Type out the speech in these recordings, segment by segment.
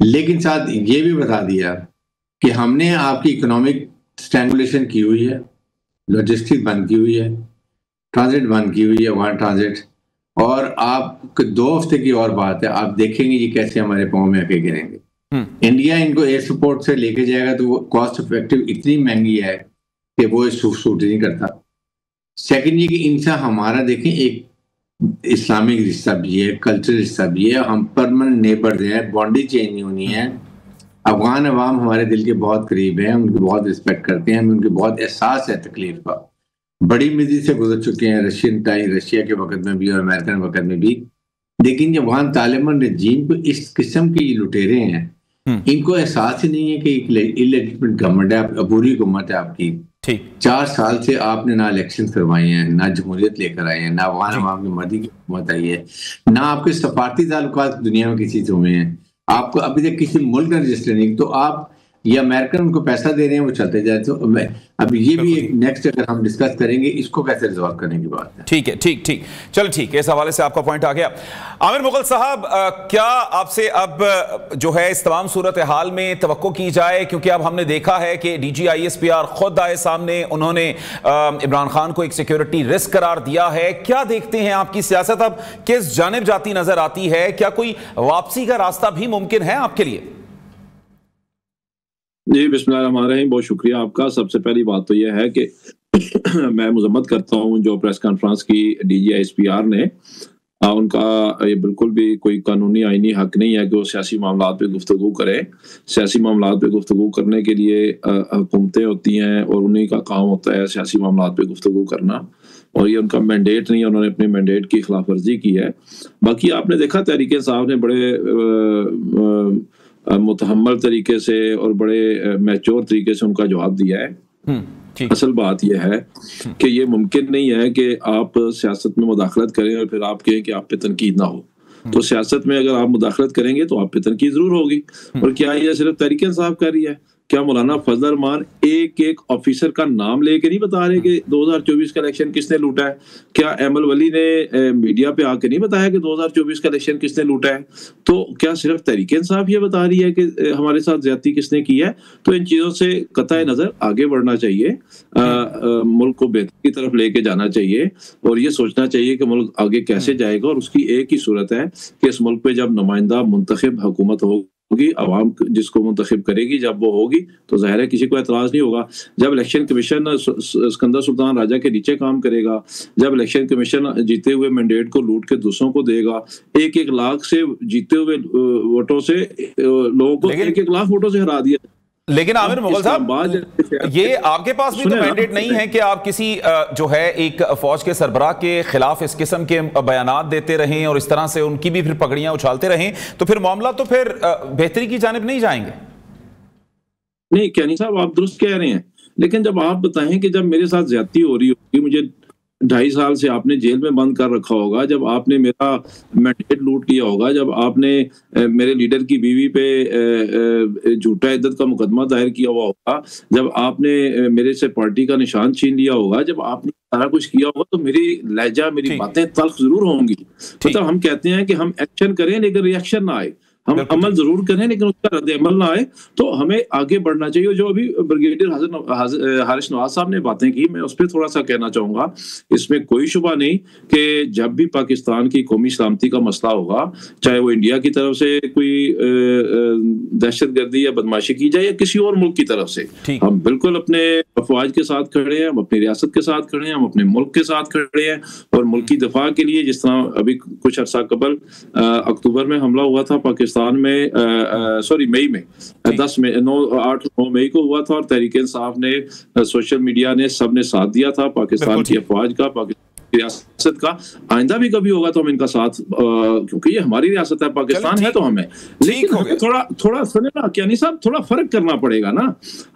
لیکن ساتھ یہ بھی بتا دیا کہ ہم نے آپ کی اکنامک اسٹینگولیشن کی ہوئی ہے، لاجسٹک بند کی ہوئی ہے، ٹرانزٹ بند کی ہوئی ہے، وہاں ٹرانزٹ، اور آپ 2 ہفتے کی اور بات ہے، آپ دیکھیں گے یہ کیسے ہمارے پاؤں میں آ کے گریں گے۔ انڈیا ان کو ایئرپورٹ سے لے کے جائے گا تو وہ کاسٹ افیکٹو اتنی مہنگی ہے کہ وہ سوٹ نہیں کرتا۔ سیکنڈ یہ کہ ان سے ہمارا دیکھیں ایک اسلامک رشتہ بھی ہے، کلچرل رشتہ بھی ہے، ہم پرماننٹ نیبرز ہیں، باؤنڈری چینج نہیں ہونی ہے۔ افغان عوام ہمارے دل کے بہت قریب ہیں، ان کو بہت رسپیکٹ کرتے ہیں، ہمیں ان کے بہت احساس ہے تکلیف کا، بڑی مزید سے گزر چکے ہیں رشیا کے وقت میں بھی اور امریکن وقت میں بھی۔ لیکن جب وہاں طالبان رجیم کو اس قسم کی لٹیرے ہیں، ان کو احساس ہی نہیں ہے کہ ایک الیجٹمیٹ گورنمنٹ ہے، عبوری حکومت ہے آپ کی۔ 4 سال سے آپ نے نہ الیکشن کروائے ہیں، نہ جمہوریت لے کر آئے ہیں، نہ افغان عوام کی مرضی کی حکومت آئی ہے، نہ آپ کے سفارتی تعلقات دنیا میں کسی سے ہوئے ہیں، آپ کو ابھی تک کسی ملک کا رجسٹر نہیں، تو آپ یہ امریکن ان کو پیسہ دے رہے ہیں، وہ چلتے جائے۔ تو اب یہ بھی ایک نیکسٹ اگر ہم ڈسکس کریں گے اس کو کیسے ریزالو کرنے کی بات ہے۔ ٹھیک ہے، ٹھیک چلو ٹھیک ہے، اس حوالے سے آپ کا پوائنٹ آ گیا۔ عامر مغل صاحب، کیا آپ سے اب جو ہے اس تمام صورتحال میں توقع کی جائے، کیونکہ اب ہم نے دیکھا ہے کہ ڈی جی ISPR خود آئے سامنے، انہوں نے عمران خان کو ایک سیکیورٹی رسک قرار دیا ہے، کیا دیکھتے ہیں آپ کی سیاست اب کس جانب جاتی نظر آتی ہے؟ کیا کوئی واپسی کا راستہ بھی ممکن ہے آپ کے لیے؟ جی بسم اللہ الرحمن الرحیم، بہت شکریہ آپ کا۔ سب سے پہلی بات تو یہ ہے کہ میں مذمت کرتا ہوں جو پریس کانفرنس کی DG ISPR نے، ان کا یہ بالکل بھی کوئی قانونی آئینی حق نہیں ہے کہ وہ سیاسی معاملات پہ گفتگو کرے۔ سیاسی معاملات پہ گفتگو کرنے کے لیے حکومتیں ہوتی ہیں اور انہی کا کام ہوتا ہے سیاسی معاملات پہ گفتگو کرنا، اور یہ ان کا مینڈیٹ نہیں ہے، انہوں نے اپنے مینڈیٹ کی خلاف ورزی کی ہے۔ باقی آپ نے دیکھا تحریک انصاف نے بڑے متحمل طریقے سے اور بڑے میچور طریقے سے ان کا جواب دیا ہے۔ اصل بات یہ ہے کہ یہ ممکن نہیں ہے کہ آپ سیاست میں مداخلت کریں اور پھر آپ کہیں کہ آپ پہ تنقید نہ ہو۔ تو سیاست میں اگر آپ مداخلت کریں گے تو آپ پہ تنقید ضرور ہوگی۔ اور کیا یہ صرف تحریک انصاف کر رہی ہے؟ کیا مولانا فضل الرحمان ایک آفیسر کا نام لے کے نہیں بتا رہے کہ 2024 کا الیکشن کس نے لوٹا ہے؟ کیا ایمل ولی نے میڈیا پہ آ کے نہیں بتایا کہ 2024 کا الیکشن کس نے لوٹا ہے؟ تو کیا صرف تحریک انصاف یہ بتا رہی ہے کہ ہمارے ساتھ زیادتی کس نے کی ہے؟ تو ان چیزوں سے قطع نظر آگے بڑھنا چاہیے، ملک کو بہتری کی طرف لے کے جانا چاہیے، اور یہ سوچنا چاہیے کہ ملک آگے کیسے جائے گا، اور اس کی ایک ہی صورت ہے کہ اس ملک پہ جب نمائندہ منتخب حکومت ہوگی، عوام جس کو منتخب کرے گی، جب وہ ہوگی تو ظاہر ہے کسی کو اعتراض نہیں ہوگا۔ جب الیکشن کمیشن اسکندر سلطان راجہ کے نیچے کام کرے گا، جب الیکشن کمیشن جیتے ہوئے مینڈیٹ کو لوٹ کے دوسروں کو دے گا، 1 لاکھ سے جیتے ہوئے ووٹوں سے لوگوں کو 1 لاکھ ووٹوں سے ہرا دیا۔ لیکن عامر مغل صاحب، یہ آپ کے پاس بھی تو مینڈیٹ نہیں ہے کہ آپ کسی جو ہے ایک فوج کے سربراہ کے خلاف اس قسم کے بیانات دیتے رہیں اور اس طرح سے ان کی بھی پھر پگڑیاں اچھالتے رہیں، تو پھر معاملہ تو پھر بہتری کی جانب نہیں جائیں گے۔ نہیں کیانی صاحب، آپ درست کہہ رہے ہیں، لیکن جب آپ بتائیں کہ جب میرے ساتھ زیادتی ہو رہی ہوگی، مجھے 2.5 سال سے آپ نے جیل میں بند کر رکھا ہوگا، جب آپ نے میرا مینڈیٹ لوٹ لیا ہوگا، جب آپ نے میرے لیڈر کی بیوی پہ جھوٹا عدت کا مقدمہ دائر کیا ہوا ہوگا، جب آپ نے میرے سے پارٹی کا نشان چھین لیا ہوگا، جب آپ نے سارا کچھ کیا ہوگا، تو میری لہجہ، میری باتیں تلخ ضرور ہوں گی۔ مطلب ہم کہتے ہیں کہ ہم ایکشن کریں لیکن ریئیکشن نہ آئے، ہم عمل ضرور کریں لیکن اس کا رد عمل نہ آئے، تو ہمیں آگے بڑھنا چاہیے۔ جو ابھی بریگیڈیئر حارث نواز صاحب نے باتیں کی، میں اس پہ تھوڑا سا کہنا چاہوں گا۔ اس میں کوئی شبہ نہیں کہ جب بھی پاکستان کی قومی سلامتی کا مسئلہ ہوگا، چاہے وہ انڈیا کی طرف سے کوئی دہشت گردی یا بدماشی کی جائے یا کسی اور ملک کی طرف سے، ہم بالکل اپنے افواج کے ساتھ کھڑے ہیں، ہم اپنی ریاست کے ساتھ کھڑے ہیں، ہم اپنے ملک کے ساتھ کھڑے ہیں، اور ملک کی دفاع کے لیے جس طرح ابھی کچھ عرصہ قبل اکتوبر میں حملہ ہوا تھا پاکستان میں، مئی میں 8-9 مئی کو ہوا تھا، اور تحریک انصاف نے، سوشل میڈیا نے، سب نے ساتھ دیا تھا پاکستان کی افواج کا، پاکستان کی ریاست کا۔ آئندہ بھی کبھی ہوگا تو ہم ان کا ساتھ، کیونکہ یہ ہماری ریاست ہے، پاکستان ہے تو ہمیں، لیکن تھوڑا سنے نا کیانی صاحب، تھوڑا فرق کرنا پڑے گا نا۔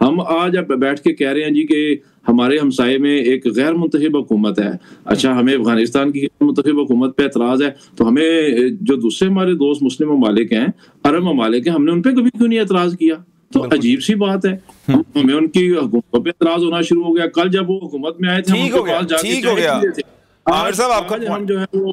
ہم آج اب بیٹھ کے کہہ رہے ہیں جی کہ ہمارے ہمسائے میں ایک غیر منتخب حکومت ہے، اچھا ہمیں افغانستان کی غیر منتخب حکومت پہ اعتراض ہے، تو ہمیں جو دوسرے ہمارے دوست مسلم ممالک ہیں، عرب ممالک ہیں، ہم نے ان پہ کبھی کیوں نہیں اعتراض کیا؟ تو عجیب سی بات ہے، ہمیں ان کی حکومتوں پہ اعتراض ہونا شروع ہو گیا۔ کل جب وہ حکومت میں آئے تھے، ہم ان کے پاس جا کے عامر صاحب آپ کا ہم جو ہے وہ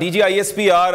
DG ISPR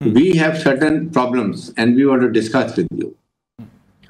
we have certain problems and we want to discuss with you।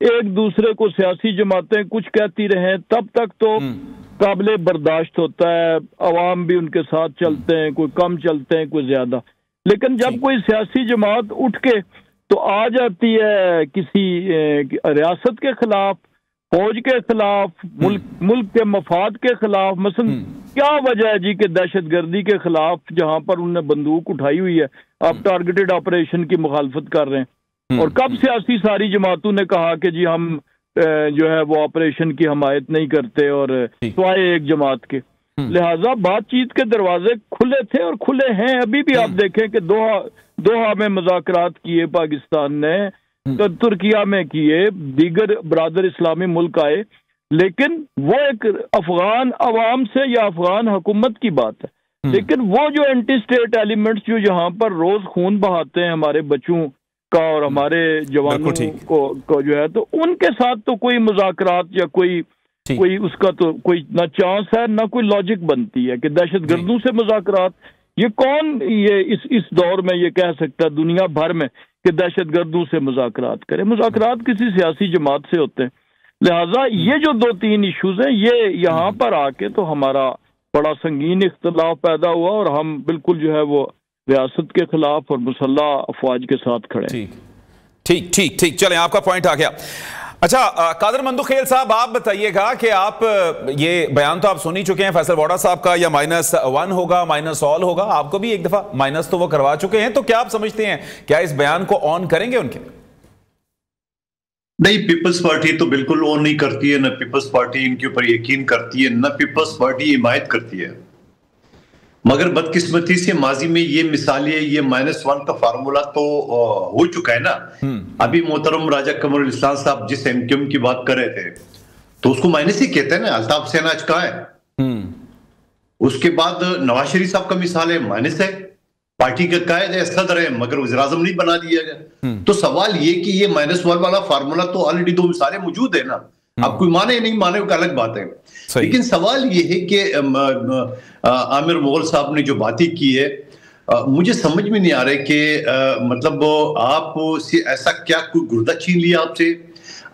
ایک دوسرے کو سیاسی جماعتیں کچھ کہتی رہیں تب تک تو قابل برداشت ہوتا ہے، عوام بھی ان کے ساتھ چلتے ہیں، کوئی کم چلتے ہیں کوئی زیادہ. لیکن جب کوئی سیاسی جماعت اٹھ کے تو آ جاتی ہے کسی ریاست کے خلاف، فوج کے خلاف، ملک کے مفاد کے خلاف، مثلا کیا وجہ ہے جی کہ دہشت گردی کے خلاف جہاں پر انہوں نے بندوق اٹھائی ہوئی ہے آپ ٹارگیٹڈ آپریشن کی مخالفت کر رہے ہیں، اور کب سیاسی ساری جماعتوں نے کہا کہ جی ہم جو ہے وہ آپریشن کی حمایت نہیں کرتے اور سوائے ایک جماعت کے. لہٰذا بات چیت کے دروازے کھلے تھے اور کھلے ہیں ابھی بھی. آپ دیکھیں کہ دوحہ میں مذاکرات کیے پاکستان نے، ترکیہ میں کیے، دیگر برادر اسلامی ملک آئے، لیکن وہ ایک افغان عوام سے یا افغان حکومت کی بات ہے. لیکن وہ جو اینٹی اسٹیٹ ایلیمنٹس جو یہاں پر روز خون بہاتے ہیں ہمارے بچوں کا اور ہمارے جوانوں کو جو ہے، تو ان کے ساتھ تو کوئی مذاکرات یا کوئی اس کا تو کوئی نہ چانس ہے نہ کوئی لاجک بنتی ہے کہ دہشت گردوں سے مذاکرات. یہ کون یہ اس دور میں یہ کہہ سکتا ہے دنیا بھر میں کہ دہشت گردوں سے مذاکرات کرے؟ مذاکرات کسی سیاسی جماعت سے ہوتے ہیں. لہٰذا یہ جو 2-3 ایشوز ہیں یہ یہاں پر آ کے تو ہمارا بڑا سنگین اختلاف پیدا ہوا اور ہم بالکل جو ہے وہ ریاست کے خلاف اور مسلح افواج کے ساتھ کھڑے ہیں. ٹھیک چلیں، آپ کا پوائنٹ آ گیا. اچھا قادر مندوخیل صاحب، آپ بتائیے گا کہ آپ یہ بیان تو آپ سن ہی چکے ہیں فیصل ووڈا صاحب کا، یا -1 ہوگا -all ہوگا، آپ کو بھی ایک دفعہ مائنس تو وہ کروا چکے ہیں، تو کیا آپ سمجھتے ہیں کیا اس بیان کو آن کریں گے ان کے؟ نہیں، پیپلز پارٹی تو بالکل آن نہیں کرتی ہے، نہ پیپلز پارٹی ان کے اوپر یقین کرتی ہے، نہ پیپلز پارٹی حمایت کرتی ہے. مگر بدقسمتی سے ماضی میں یہ مثالیں، یہ -1 کا فارمولا تو ہو چکا ہے نا. ابھی محترم راجہ قمر الاسلام صاحب جس MQM کی بات کر رہے تھے تو اس کو مائنس ہی کہتے ہیں نا. الطاف حسین آج کہاں ہے؟ اس کے بعد نواز شریف صاحب کا مثال ہے، مائنس ہے. پارٹی کا قائد ہے، صدر ہے، مگر وزیر اعظم نہیں بنا دیا گیا. تو سوال یہ کہ یہ -1 والا فارمولا تو آلریڈی 2 مثالیں موجود ہے نا. اب کوئی مانے نہیں مانے وہ الگ بات ہے. لیکن سوال یہ ہے کہ عامر مغل صاحب نے جو باتیں کی ہے، مجھے سمجھ میں نہیں آ رہا ہے کہ مطلب آپ سے ایسا کیا کوئی گردہ چھین لیا آپ سے،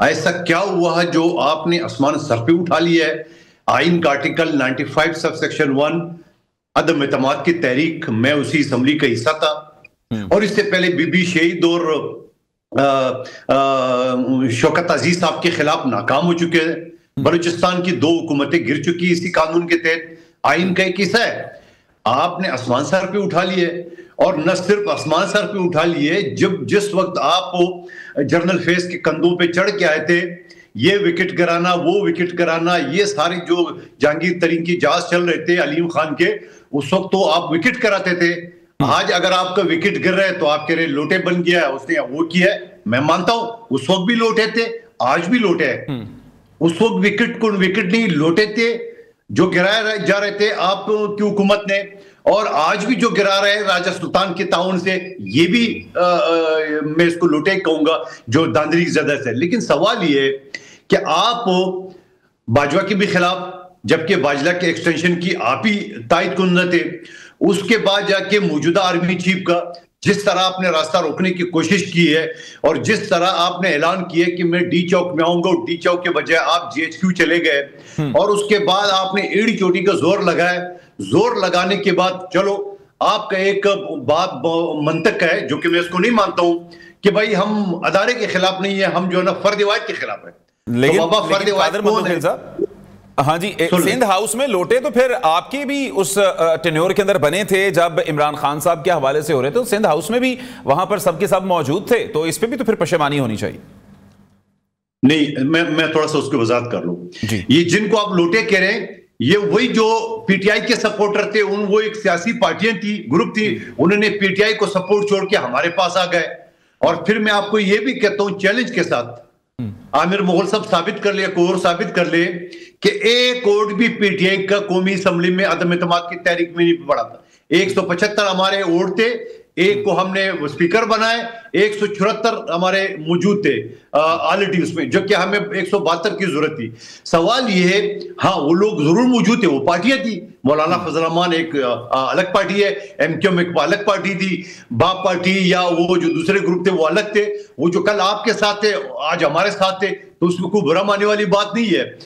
ایسا کیا ہوا ہے جو آپ نے آسمان سر پہ اٹھا لیا ہے. آئین کا آرٹیکل 95 سب سیکشن 1 عدم اعتماد کی تحریک، میں اسی اسمبلی کا حصہ تھا، اور اس سے پہلے بی بی شہید اور شوکت عزیز صاحب کے خلاف ناکام ہو چکے ہیں. بلوچستان کی 2 حکومتیں گر چکی اسی قانون کے تحت. آئین کا ایک حصہ ہے. آپ نے آسمان سر پہ اٹھا لیے، اور نہ صرف آسمان سر پہ اٹھا لیے، جس وقت آپ جنرل فیض کے کندھوں پہ چڑھ کے آئے تھے، یہ وکٹ گرانا وہ وکٹ گرانا، یہ سارے جو جہانگیر ترین کی جہاز چل رہے تھے علیم خان کے، اس وقت تو آپ وکٹ کراتے تھے. آج اگر آپ کا وکٹ گر رہا ہے تو آپ کہہ رہے لوٹے بن گیا ہے، اس نے وہ کیا ہے. میں مانتا ہوں اس وقت بھی لوٹے تھے، آج بھی لوٹے ہیں. اس وقت وکٹ نہیں لوٹے تھے جو گرائے جا رہے تھے آپ کی حکومت نے، اور آج بھی جو گرا رہے ہیں راجہ سلطان کے تعاون سے، یہ بھی میں اس کو لوٹے کہوں گا جو داندری زدہ سے. لیکن سوال یہ ہے کہ آپ باجوہ کے بھی خلاف، جبکہ باجوہ کے ایکسٹینشن کی آپ ہی تائید کنندہ تھے. اس کے بعد جا کے موجودہ آرمی چیف کا جس طرح آپ نے راستہ روکنے کی کوشش کی ہے، اور جس طرح آپ نے اعلان کیا کہ میں ڈی چوک میں آؤں گا، ڈی چوک کے بجائے آپ GHQ چلے گئے، اور اس کے بعد آپ نے ایڑی چوٹی کا زور لگایا. زور لگانے کے بعد چلو آپ کا ایک بات منطق ہے جو کہ میں اس کو نہیں مانتا ہوں کہ بھائی ہم ادارے کے خلاف نہیں ہیں، ہم جو ہے نا فرد واحد کے خلاف ہیں. لیکن قادر مندوخیل صاحب، ہاں جی، سندھ ہاؤس میں لوٹے تو پھر آپ کے بھی اس ٹینیور کے اندر بنے تھے جب عمران خان صاحب کے حوالے سے ہو رہے تھے، سندھ ہاؤس میں بھی وہاں پر سب کے سب موجود تھے، تو اس پہ بھی تو پھر پشیمانی ہونی چاہیے. نہیں، میں تھوڑا سا اس کو وضاحت کر لوں. یہ جن کو آپ لوٹے کہہ رہے ہیں، یہ وہی جو پی ٹی آئی کے سپورٹر تھے، وہ ایک سیاسی پارٹیاں تھی، گروپ تھی، انہوں نے پی ٹی آئی کو سپورٹ چھوڑ کے ہمارے پاس آ گئے. اور پھر میں آپ کو یہ بھی کہتا ہوں چیلنج کے ساتھ، عامر مغل صاحب ثابت کر لے، کوئی اور ثابت کر لے کہ ایک ووٹ بھی پی ٹی آئی کا قومی اسمبلی میں عدم اعتماد کی تحریک میں نہیں پڑا تھا. 175 ہمارے ووٹ تھے، ایک کو ہم نے اسپیکر بنائے، 174 ہمارے موجود تھے آلریڈی اس میں، جو کہ ہمیں 172 کی ضرورت تھی. سوال یہ ہے، ہاں وہ لوگ ضرور موجود تھے، وہ پارٹیاں تھی، مولانا فضل الرحمان ایک الگ پارٹی ہے، ایم کیو ایم ایک الگ پارٹی تھی، باپ پارٹی یا وہ جو دوسرے گروپ تھے وہ الگ تھے. وہ جو کل آپ کے ساتھ تھے آج ہمارے ساتھ تھے تو اس میں کوئی برا ماننے والی بات نہیں ہے.